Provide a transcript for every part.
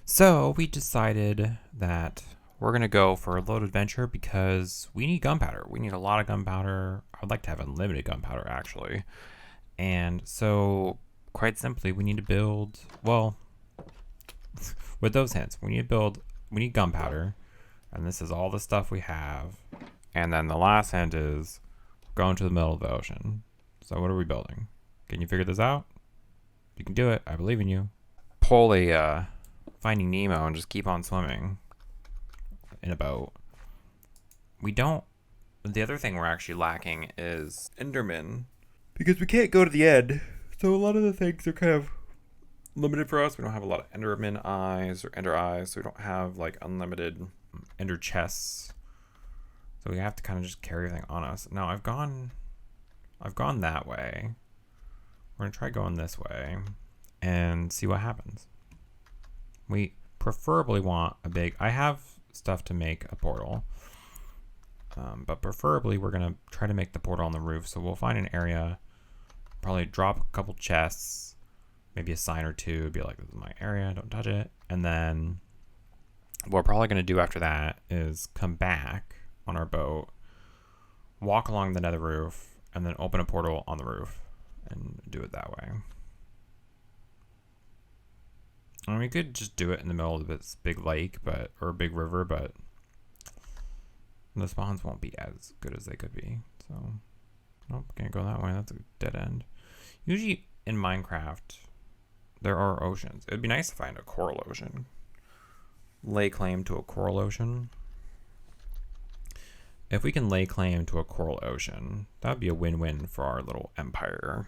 So we decided that we're gonna go for a little adventure because we need gunpowder. We need a lot of gunpowder. I'd like to have unlimited gunpowder actually. And so quite simply we need to build, well, with those hints, we need gunpowder, and this is all the stuff we have. And then the last hint is going to the middle of the ocean. So what are we building? Can you figure this out? You can do it. I believe in you. Pull a Finding Nemo and just keep on swimming in a boat. We don't. The other thing we're actually lacking is Enderman because we can't go to the end. So a lot of the things are kind of limited for us. We don't have a lot of Enderman eyes or Ender eyes, so we don't have like unlimited Ender chests. So we have to kind of just carry everything on us. Now I've gone that way. We're gonna try going this way and see what happens. We preferably want a big. I have stuff to make a portal, but preferably we're gonna try to make the portal on the roof. So we'll find an area, probably drop a couple chests, maybe a sign or two, be like, this is my area, don't touch it. And then what we're probably gonna do after that is come back on our boat, walk along the nether roof, and then open a portal on the roof and do it that way. I mean, we could just do it in the middle of this big lake, or big river, but the spawns won't be as good as they could be. So, nope, can't go that way. That's a dead end. Usually in Minecraft, there are oceans. It'd be nice to find a coral ocean. Lay claim to a coral ocean. If we can lay claim to a coral ocean, that would be a win-win for our little empire.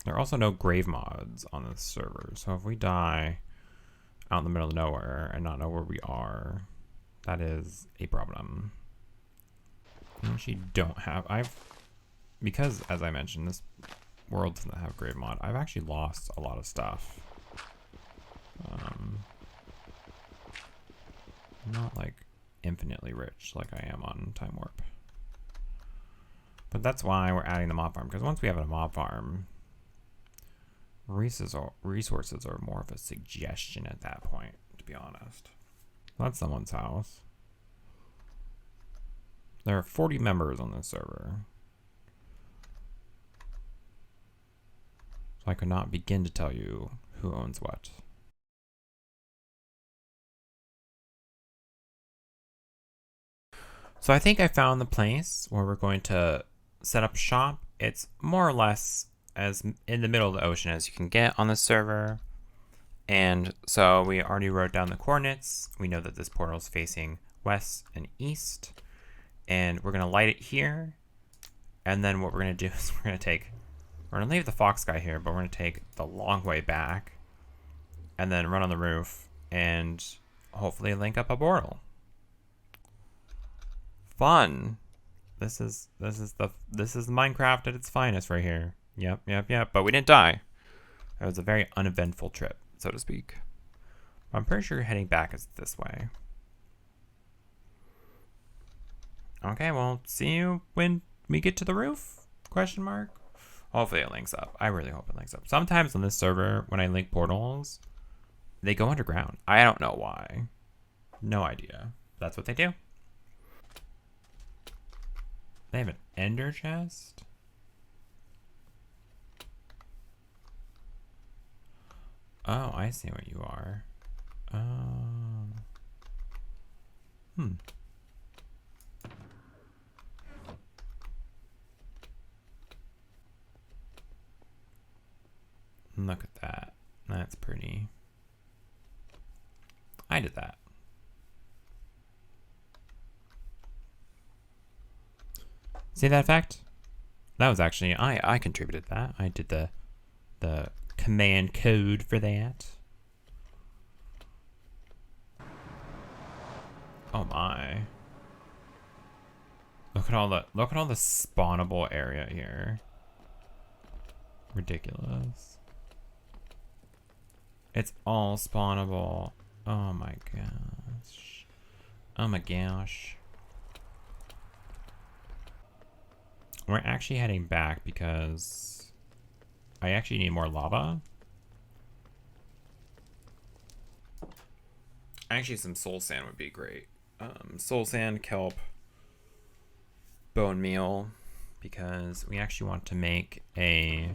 There are also no grave mods on this server, so if we die out in the middle of nowhere and not know where we are, that is a problem. I actually don't have, because as I mentioned, this world doesn't have grave mod, I've actually lost a lot of stuff. I'm not like infinitely rich like I am on Time Warp. But that's why we're adding the mob farm, because once we have a mob farm, resources are more of a suggestion at that point, to be honest. That's someone's house. There are 40 members on this server. So I could not begin to tell you who owns what. So I think I found the place where we're going to set up shop. It's more or less as in the middle of the ocean as you can get on this server. And so we already wrote down the coordinates. We know that this portal is facing west and east. And we're going to light it here. And then what we're going to do is we're going to leave the fox guy here, but we're going to take the long way back and then run on the roof and hopefully link up a portal. Fun. This is Minecraft at its finest right here. Yep. But we didn't die. It was a very uneventful trip, so to speak. I'm pretty sure heading back is this way. Okay, well, see you when we get to the roof? Question mark. Hopefully it links up. I really hope it links up. Sometimes on this server, when I link portals, they go underground. I don't know why. No idea. That's what they do. They have an ender chest? Oh, I see what you are. Look at that. That's pretty. I did that. See that effect? That was actually, I contributed that. I did the command code for that. Oh my. Look at all the spawnable area here. Ridiculous. It's all spawnable. Oh my gosh. Oh my gosh. We're actually heading back because I actually need more lava. Actually, some soul sand would be great. Soul sand, kelp, bone meal, because we actually want to make a...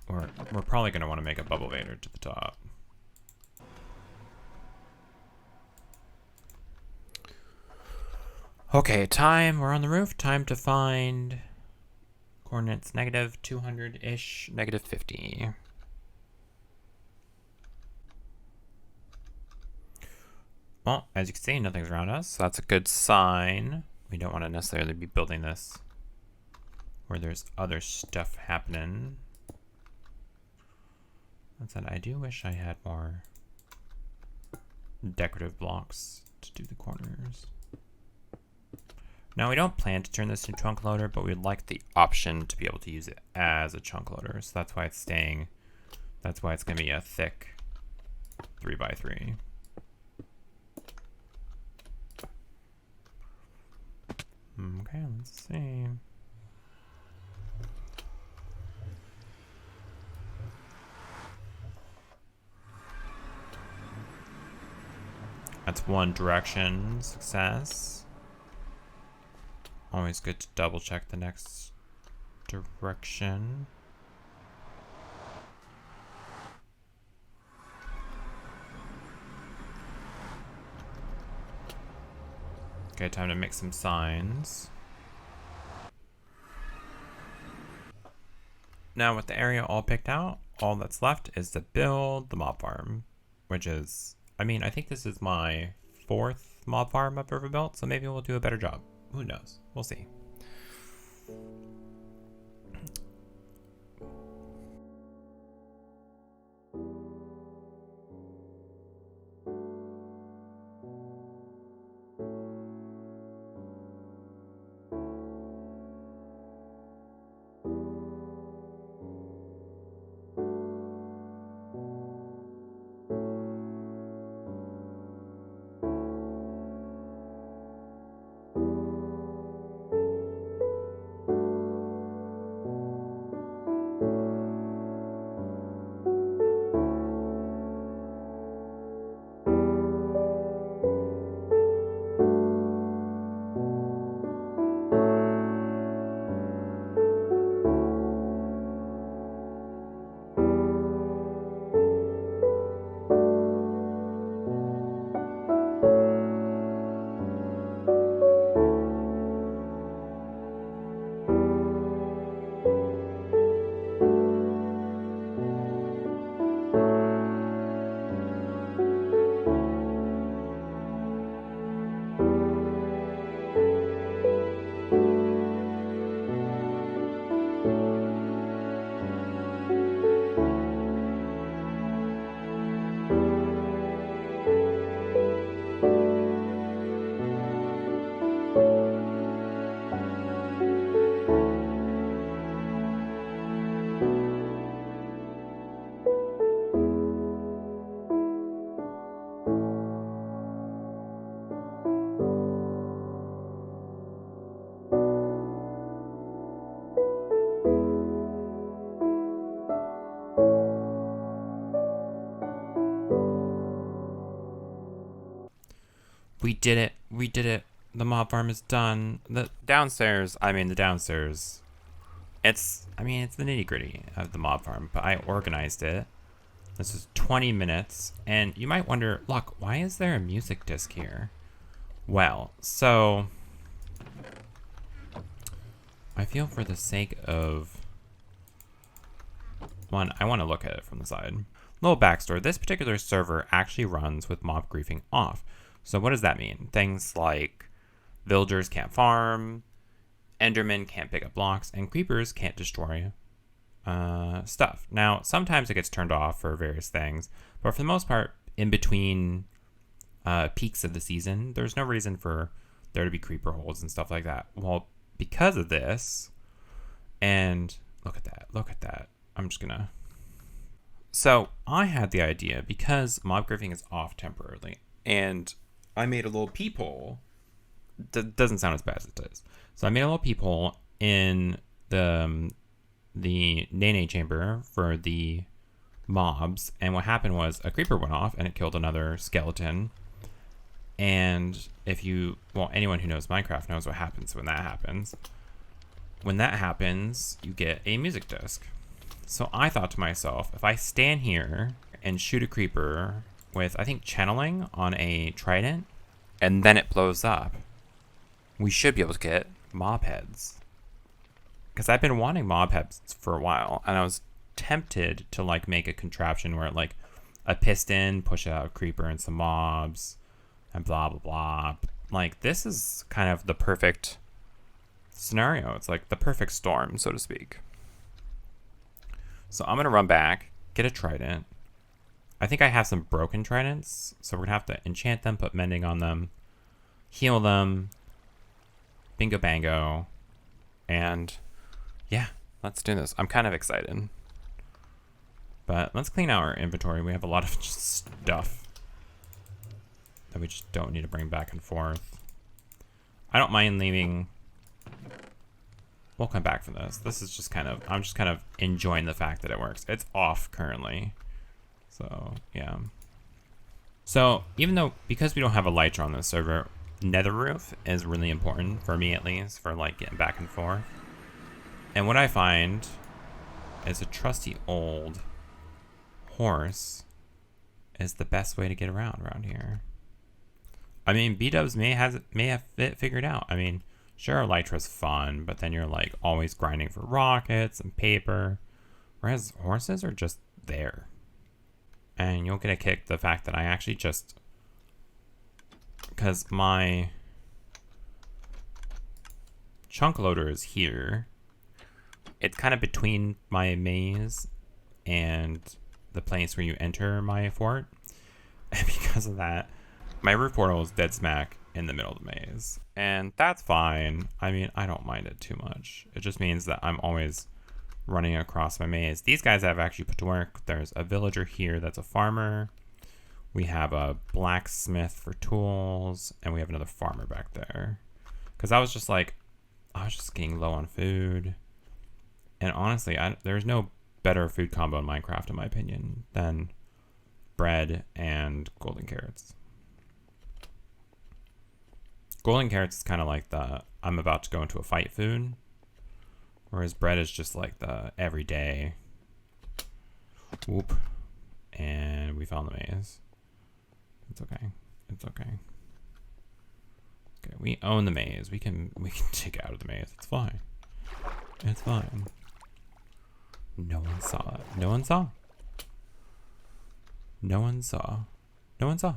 Or we're probably going to want to make a bubble vader to the top. Okay, time. We're on the roof. Time to find coordinates negative 200-ish, negative 50. Well, as you can see, nothing's around us, so that's a good sign. We don't want to necessarily be building this where there's other stuff happening. That said, I do wish I had more decorative blocks to do the corners. Now, we don't plan to turn this into a chunk loader, but we'd like the option to be able to use it as a chunk loader. So that's why it's staying, that's why it's going to be a thick 3x3. Okay, let's see. That's one direction, success. Always good to double check the next direction. Okay, time to make some signs. Now with the area all picked out, all that's left is to build the mob farm, which is, I mean, I think this is my 4th mob farm I've ever built, so maybe we'll do a better job. Who knows? We'll see. We did it. We did it. The mob farm is done. The downstairs, it's the nitty gritty of the mob farm, but I organized it. This is 20 minutes, and you might wonder, look, why is there a music disc here? Well, so I feel for the sake of one, I want to look at it from the side. Little backstory, this particular server actually runs with mob griefing off. So what does that mean? Things like villagers can't farm, endermen can't pick up blocks, and creepers can't destroy stuff. Now, sometimes it gets turned off for various things, but for the most part, in between peaks of the season, there's no reason for there to be creeper holes and stuff like that. Well, because of this, and look at that. I'm just gonna... So, I had the idea, because mob griefing is off temporarily, and I made a little peephole. Doesn't sound as bad as it does. So I made a little peephole in the Nene chamber for the mobs. And what happened was a creeper went off and it killed another skeleton. And if you, well, anyone who knows Minecraft knows what happens when that happens. When that happens, you get a music disc. So I thought to myself, if I stand here and shoot a creeper with, I think, channeling on a trident, and then it blows up, we should be able to get mob heads. Because I've been wanting mob heads for a while, and I was tempted to like make a contraption where like a piston push out a creeper and some mobs and blah blah blah. Like, this is kind of the perfect scenario. It's like the perfect storm, so to speak. So I'm gonna run back, get a trident. I think I have some broken tridents, so we're gonna have to enchant them, put mending on them, heal them, bingo bango, and yeah, let's do this. I'm kind of excited. But let's clean out our inventory. We have a lot of stuff that we just don't need to bring back and forth. I don't mind leaving. We'll come back for this. This is just kind of, I'm just kind of enjoying the fact that it works. It's off currently. So, yeah. So, even though, because we don't have a Elytra on this server, nether roof is really important, for me at least, for like getting back and forth. And what I find is a trusty old horse is the best way to get around here. I mean, B-dubs may have it figured out. I mean, sure, Elytra's fun, but then you're like always grinding for rockets and paper, whereas horses are just there. And you'll get a kick the fact that I actually just, because my chunk loader is here, it's kind of between my maze and the place where you enter my fort, and because of that, my roof portal is dead smack in the middle of the maze, and that's fine. I mean, I don't mind it too much. It just means that I'm always running across my maze. These guys I've actually put to work. There's a villager here that's a farmer. We have a blacksmith for tools, and we have another farmer back there. Because I was just getting low on food. And honestly, there's no better food combo in Minecraft, in my opinion, than bread and golden carrots. Golden carrots is kind of like the I'm about to go into a fight food. Whereas bread is just like the everyday. Whoop. And we found the maze. It's okay. It's okay. Okay, we own the maze. We can dig out of the maze. It's fine. It's fine. No one saw it. No one saw. No one saw. No one saw.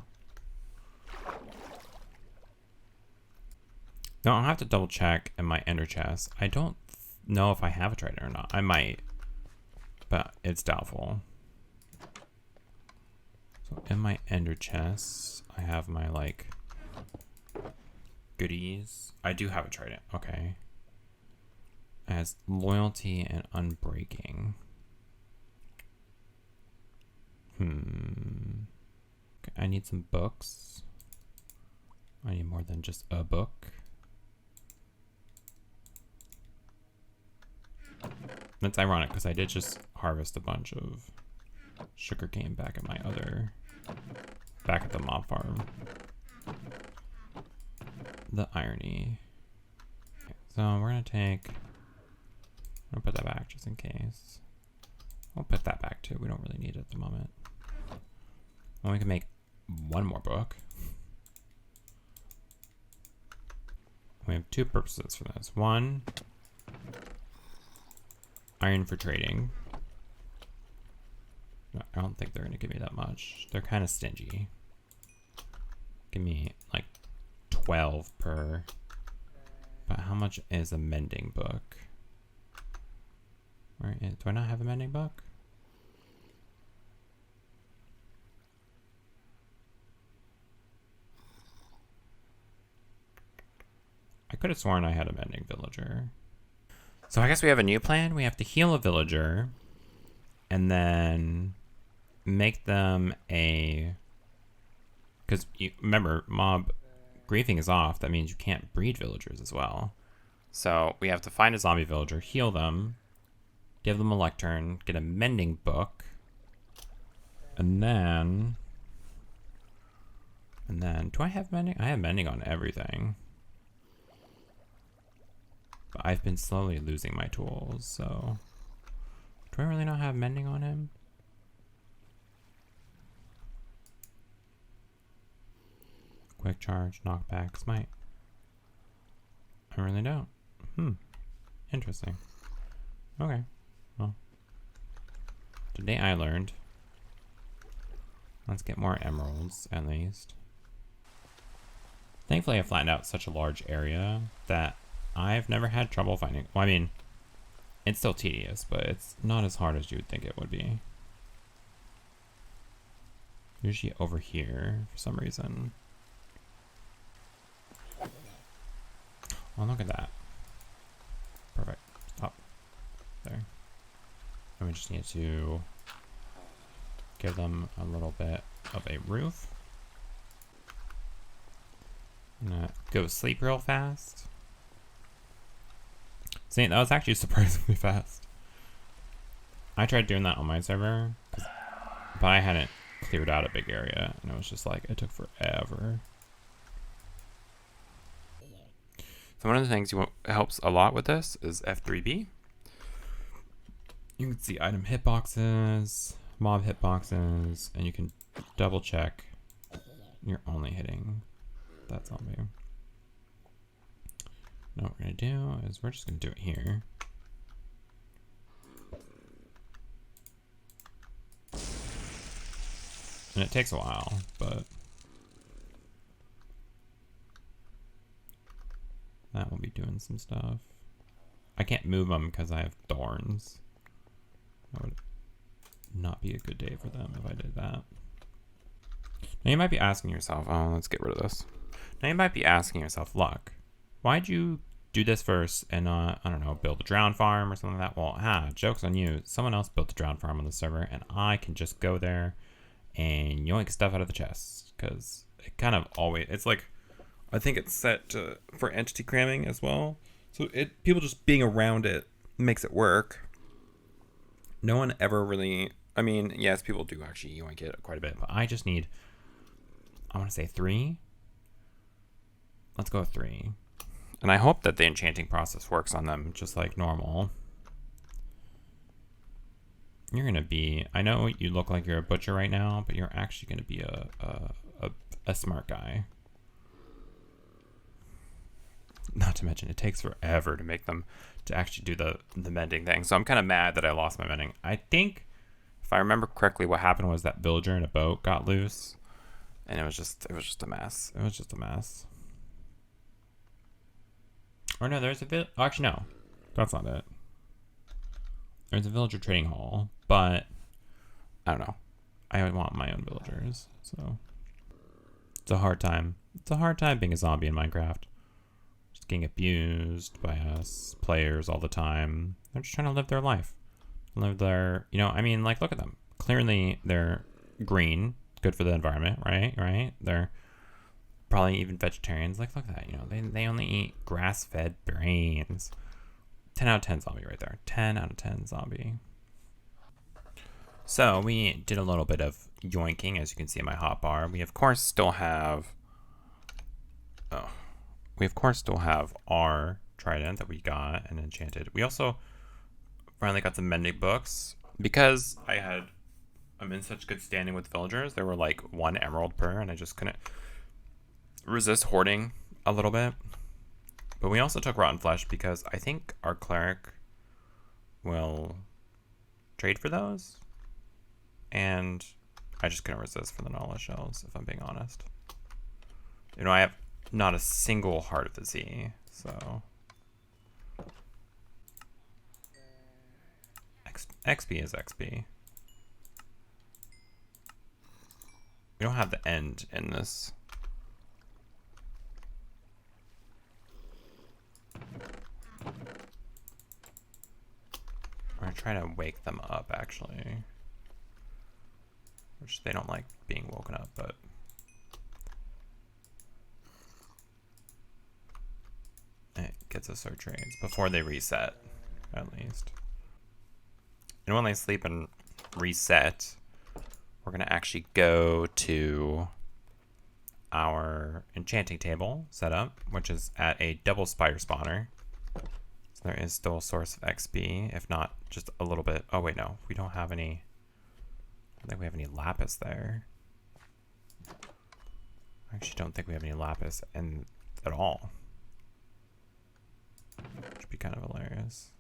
Now I'll have to double check in my ender chest. I don't know if I have a trident or not. I might, but it's doubtful. So in my ender chest, I have my like goodies. I do have a trident. Okay. As loyalty and unbreaking. Okay, I need some books. I need more than just a book. That's ironic because I did just harvest a bunch of sugarcane back at the mob farm. The irony. Okay, so we're gonna put that back just in case. I'll put that back too. We don't really need it at the moment. And we can make one more book. We have two purposes for this. One, iron for trading. No, I don't think they're going to give me that much. They're kind of stingy. Give me like 12 per. But how much is a mending book? Where is, do I not have a mending book? I could have sworn I had a mending villager. So I guess we have a new plan. We have to heal a villager and then make them a, because remember, mob griefing is off. That means you can't breed villagers as well. So we have to find a zombie villager, heal them, give them a lectern, get a mending book, And then do I have mending? I have mending on everything. But I've been slowly losing my tools, so do I really not have mending on him? Quick charge, knockback, smite. I really don't. Interesting. Okay. Well, today I learned. Let's get more emeralds, at least. Thankfully, I flattened out such a large area that I've never had trouble finding. Well, I mean, it's still tedious, but it's not as hard as you would think it would be. Usually over here, for some reason. Oh, look at that. Perfect. Stop. There. And we just need to give them a little bit of a roof. I'm gonna go sleep real fast. See, that was actually surprisingly fast. I tried doing that on my server, but I hadn't cleared out a big area, and it was just like, it took forever. So one of the things helps a lot with this is F3B. You can see item hitboxes, mob hitboxes, and you can double check you're only hitting that zombie. Now what we're gonna do is we're just gonna do it here. And it takes a while, but that will be doing some stuff. I can't move them because I have thorns. That would not be a good day for them if I did that. Now you might be asking yourself, oh, let's get rid of this. Now you might be asking yourself, look, why'd you do this first and not, I don't know, build a drown farm or something like that? Well, joke's on you. Someone else built a drown farm on the server and I can just go there and yoink stuff out of the chest. Because it kind of always, it's like, I think it's set for entity cramming as well. So people just being around it makes it work. No one ever really, I mean, yes, people do actually yoink it quite a bit, but I just need, I want to say 3. Let's go with 3. And I hope that the enchanting process works on them just like normal. You're going to be, I know you look like you're a butcher right now, but you're actually going to be a smart guy. Not to mention, it takes forever to make them to actually do the mending thing. So I'm kind of mad that I lost my mending. I think, if I remember correctly, what happened was that villager in a boat got loose, and it was just a mess. It was just a mess. Or no, there's a actually no, that's not it. There's a villager trading hall, but I don't know. I want my own villagers, so it's a hard time. It's a hard time being a zombie in Minecraft. Just getting abused by us players all the time. They're just trying to live their life. Live their, you know, I mean, like, look at them. Clearly, they're green. Good for the environment, right? Right? They're probably even vegetarians. Like, look at that. You know, they only eat grass-fed brains. 10 out of 10 zombie right there. 10 out of 10 zombie. So we did a little bit of yoinking, as you can see in my hotbar. We of course still have our trident that we got and enchanted. We also finally got some mending books because I'm in such good standing with villagers. There were like 1 emerald per, and I just couldn't resist hoarding a little bit. But we also took rotten flesh because I think our cleric will trade for those. And I just couldn't resist for the Nala shells, if I'm being honest. You know, I have not a single Heart of the Sea, so. XP is XP. We don't have the end in this. I'm gonna try to wake them up, actually. Which they don't like being woken up, but it gets us our trades before they reset, at least. And when they sleep and reset, we're going to actually go to our enchanting table setup, which is at a double spider spawner. So there is still a source of XP, if not just a little bit. Oh, wait, no. We don't have any. I don't think we have any lapis there. I actually don't think we have any lapis at all. Which would be kind of hilarious.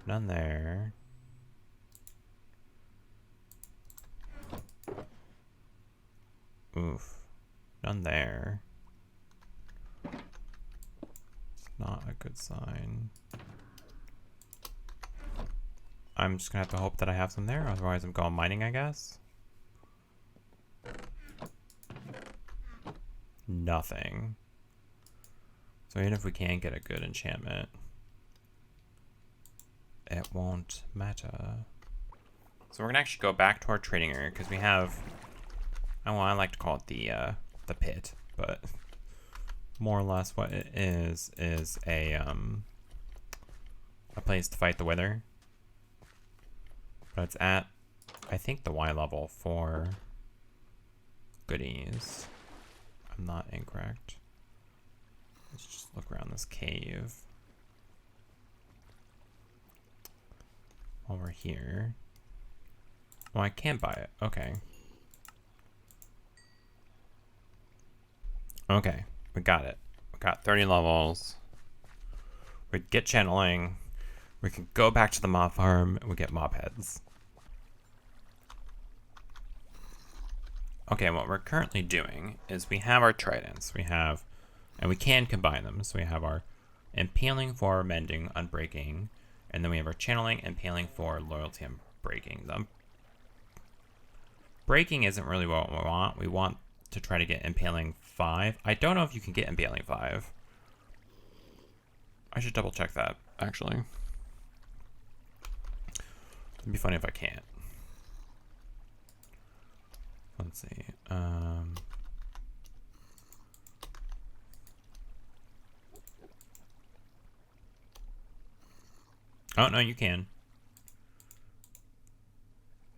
None there. Oof. None there. It's not a good sign. I'm just gonna have to hope that I have some there, otherwise I'm going mining, I guess. Nothing. So even if we can get a good enchantment, it won't matter. So we're gonna actually go back to our trading area because we have, well, I like to call it the pit, but more or less what it is a place to fight the wither. But it's at, I think, the Y level for goodies. I'm not incorrect. Let's just look around this cave while we're here. Oh, I can't buy it. Okay. Okay, we got it. We got 30 levels. We get channeling. We can go back to the mob farm and we get mob heads. Okay, what we're currently doing is we have our tridents. We have, and we can combine them. So we have our impaling for mending, unbreaking, and then we have our channeling, impaling for loyalty, and breaking. Breaking isn't really what we want. We want to try to get impaling 5. I don't know if you can get impaling 5. I should double check that, actually. It'd be funny if I can't. Let's see. Oh, no, you can.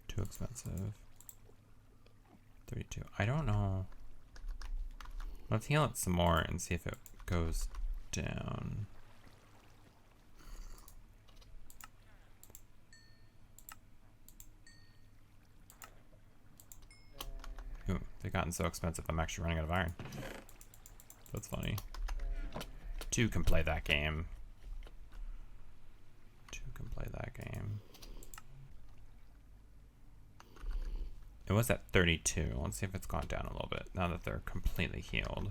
Too expensive. 32. I don't know. Let's heal it some more and see if it goes down. Ooh, they've gotten so expensive I'm actually running out of iron. That's funny. 2 can play that game. 2 can play that game. It was at 32. Let's see if it's gone down a little bit now that they're completely healed.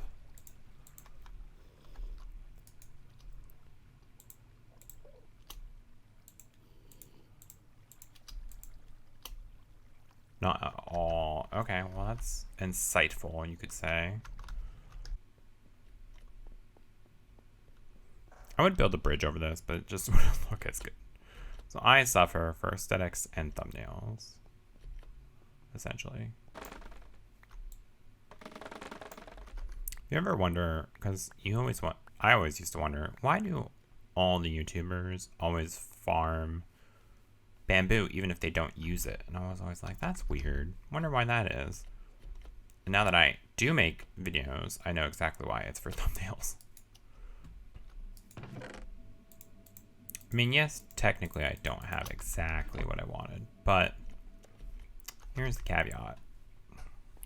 Not at all. Okay, well that's insightful, you could say. I would build a bridge over this, but it just wouldn't look as good. So I suffer for aesthetics and thumbnails, essentially. You ever wonder, because I always used to wonder, why do all the YouTubers always farm bamboo even if they don't use it? And I was always like, that's weird. Wonder why that is. And now that I do make videos, I know exactly why. It's for thumbnails. I mean, yes, technically I don't have exactly what I wanted, but here's the caveat.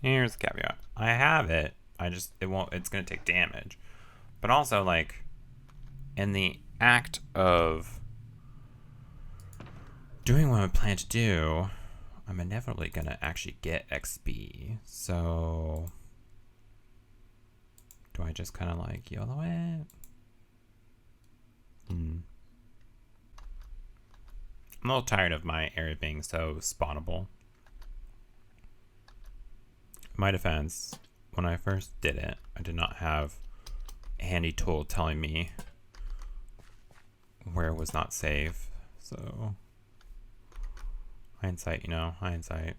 Here's the caveat. I have it. It's going to take damage. But also, like, in the act of doing what I plan to do, I'm inevitably going to actually get XP. So, do I just kind of like YOLO it? I'm a little tired of my area being so spawnable. In my defense, when I first did it, I did not have a handy tool telling me where it was not safe. So, hindsight, hindsight.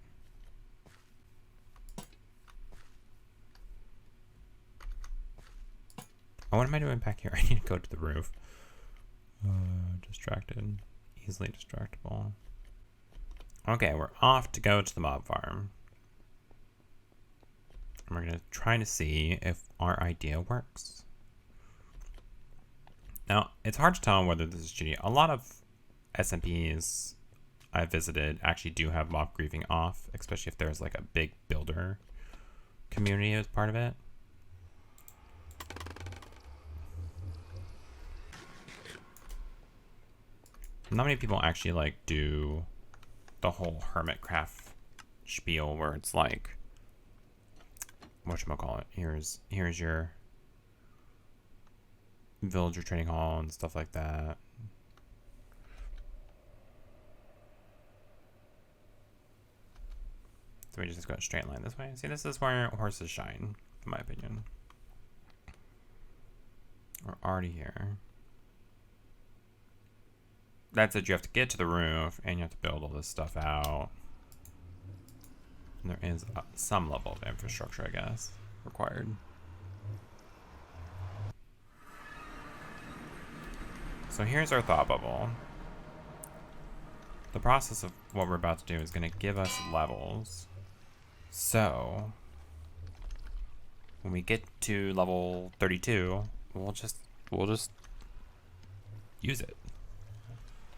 Oh, what am I doing back here? I need to go to the roof. Distracted. Easily distractible. Okay, we're off to go to the mob farm. And we're going to try to see if our idea works. Now, it's hard to tell whether this is cheating. A lot of SMPs I visited actually do have mob griefing off, especially if there's like a big builder community as part of it. Not many people actually like do the whole hermitcraft spiel where it's like, whatchamacallit, here's your villager training hall and stuff like that. So we just go a straight line this way. See, this is where horses shine, in my opinion. We're already here. That's it, you have to get to the roof and you have to build all this stuff out. And there is some level of infrastructure, I guess, required. So here's our thought bubble. The process of what we're about to do is going to give us levels. So when we get to level 32, we'll just use it.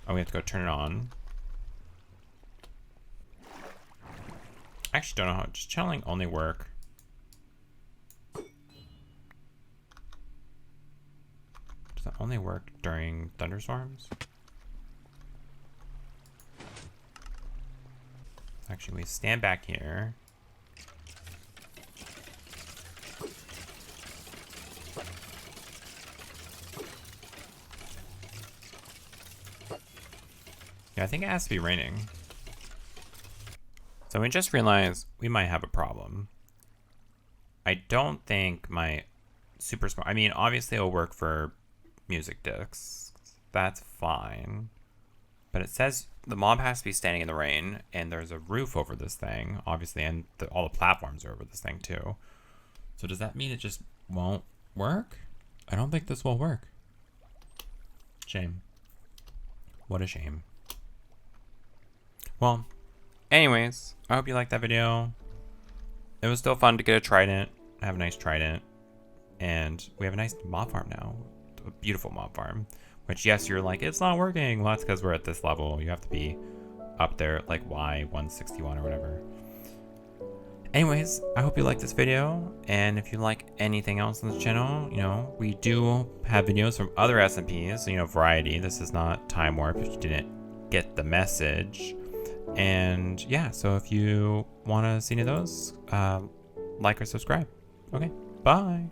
Oh, we have to go turn it on. I actually don't know how. Does channeling only work? Does that only work during thunderstorms? Actually, we stand back here. Yeah, I think it has to be raining. So we just realized we might have a problem. I don't think my super smart, I mean, obviously it'll work for music discs. That's fine. But it says the mob has to be standing in the rain and there's a roof over this thing, obviously, and all the platforms are over this thing too. So does that mean it just won't work? I don't think this will work. Shame. What a shame. Well, anyways, I hope you liked that video. It was still fun to get a trident, have a nice trident, and we have a nice mob farm now. A beautiful mob farm, which, yes, you're like, it's not working. Well, that's because we're at this level. You have to be up there at like Y161 or whatever. Anyways, I hope you liked this video, and if you like anything else on this channel, you know, we do have videos from other SMPs, you know, variety. This is not Time Warp if you didn't get the message. And yeah, so if you want to see any of those, like or subscribe. Okay, bye.